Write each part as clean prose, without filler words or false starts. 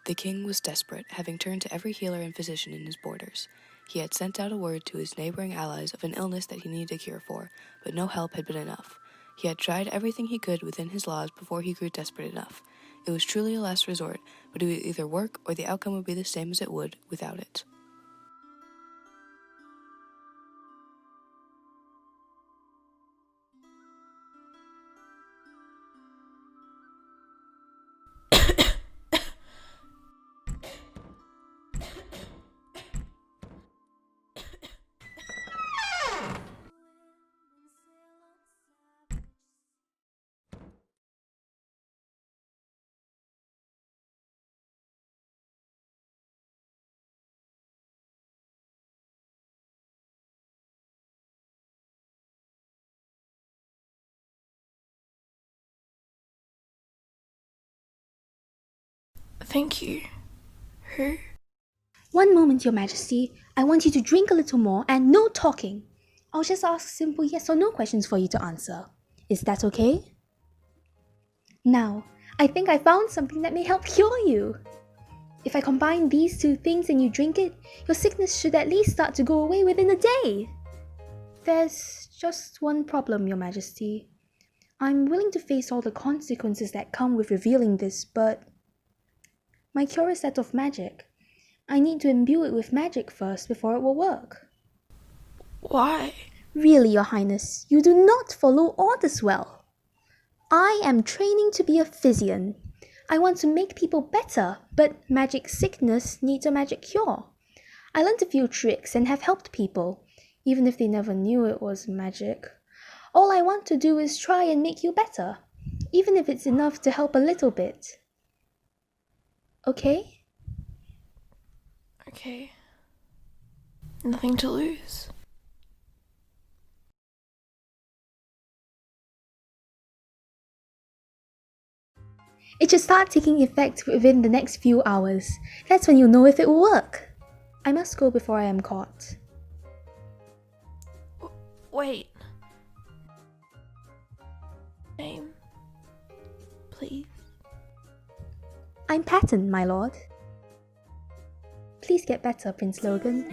The king was desperate, having turned to every healer and physician in his borders. He had sent out a word to his neighboring allies of an illness that he needed a cure for, but no help had been enough. He had tried everything he could within his laws before he grew desperate enough. It was truly a last resort, but it would either work or the outcome would be the same as it would without it. Thank you. Who? One moment, Your Majesty. I want you to drink a little more and no talking. I'll just ask simple yes or no questions for you to answer. Is that okay? Now, I think I found something that may help cure you. If I combine these two things and you drink it, your sickness should at least start to go away within a day. There's just one problem, Your Majesty. I'm willing to face all the consequences that come with revealing this, but my cure is that of magic. I need to imbue it with magic first before it will work. Why? Really, Your Highness, you do not follow orders well. I am training to be a physician. I want to make people better, but magic sickness needs a magic cure. I learned a few tricks and have helped people, even if they never knew it was magic. All I want to do is try and make you better, even if it's enough to help a little bit. Okay? Okay. Nothing to lose. It should start taking effect within the next few hours. That's when you'll know if it will work. I must go before I am caught. Wait. Name. Please. I'm Patton, my lord. Please get better, Prince Logan.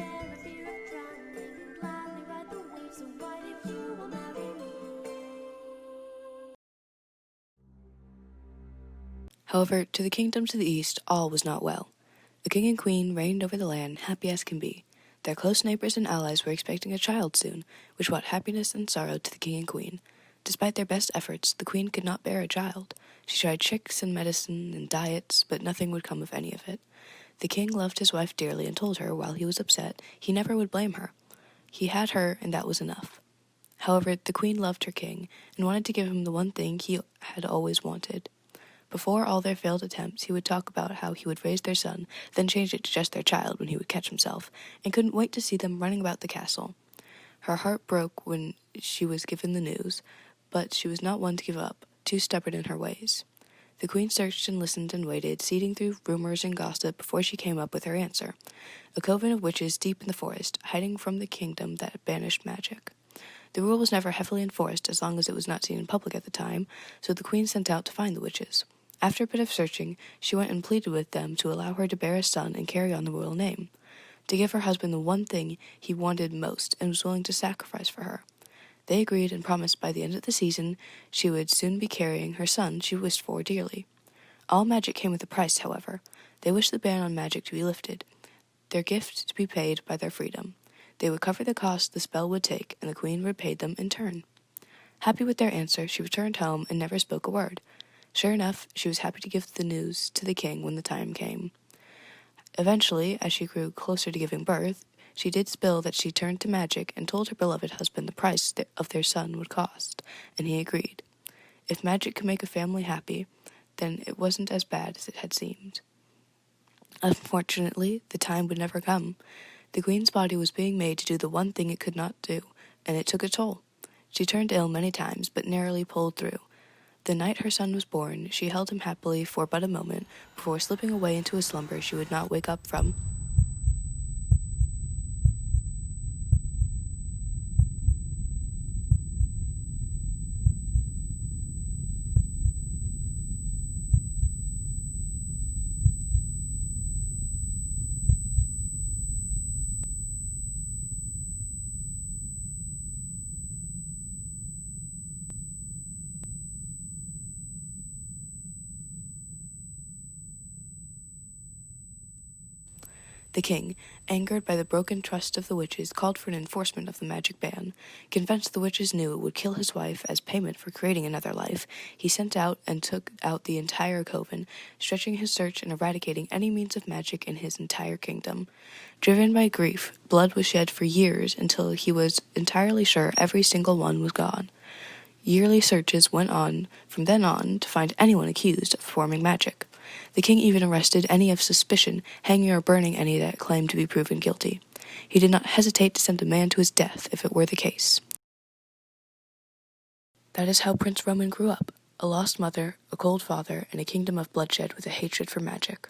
However, to the kingdom to the east, all was not well. The king and queen reigned over the land, happy as can be. Their close neighbors and allies were expecting a child soon, which brought happiness and sorrow to the king and queen. Despite their best efforts, the queen could not bear a child. She tried tricks and medicine and diets, but nothing would come of any of it. The king loved his wife dearly and told her, while he was upset, he never would blame her. He had her, and that was enough. However, the queen loved her king, and wanted to give him the one thing he had always wanted. Before all their failed attempts, he would talk about how he would raise their son, then change it to just their child when he would catch himself, and couldn't wait to see them running about the castle. Her heart broke when she was given the news, but she was not one to give up, too stubborn in her ways. The queen searched and listened and waited, seeding through rumors and gossip before she came up with her answer. A coven of witches deep in the forest, hiding from the kingdom that banished magic. The rule was never heavily enforced as long as it was not seen in public at the time, so the queen sent out to find the witches. After a bit of searching, she went and pleaded with them to allow her to bear a son and carry on the royal name, to give her husband the one thing he wanted most and was willing to sacrifice for her. They agreed and promised by the end of the season she would soon be carrying her son she wished for dearly. All magic came with a price, however. They wished the ban on magic to be lifted, their gift to be paid by their freedom. They would cover the cost the spell would take, and the queen repaid them in turn. Happy with their answer, she returned home and never spoke a word. Sure enough, she was happy to give the news to the king when the time came. Eventually, as she grew closer to giving birth, she did spill that she turned to magic and told her beloved husband the price of their son would cost, and he agreed. If magic could make a family happy, then it wasn't as bad as it had seemed. Unfortunately, the time would never come. The queen's body was being made to do the one thing it could not do, and it took a toll. She turned ill many times, but narrowly pulled through. The night her son was born, she held him happily for but a moment before slipping away into a slumber she would not wake up from. The king, angered by the broken trust of the witches, called for an enforcement of the magic ban. Convinced the witches knew it would kill his wife as payment for creating another life, he sent out and took out the entire coven, stretching his search and eradicating any means of magic in his entire kingdom. Driven by grief, blood was shed for years until he was entirely sure every single one was gone. Yearly searches went on from then on to find anyone accused of performing magic. The king even arrested any of suspicion, hanging or burning any that claimed to be proven guilty. He did not hesitate to send a man to his death if it were the case. That is how Prince Roman grew up, a lost mother, a cold father, and a kingdom of bloodshed with a hatred for magic.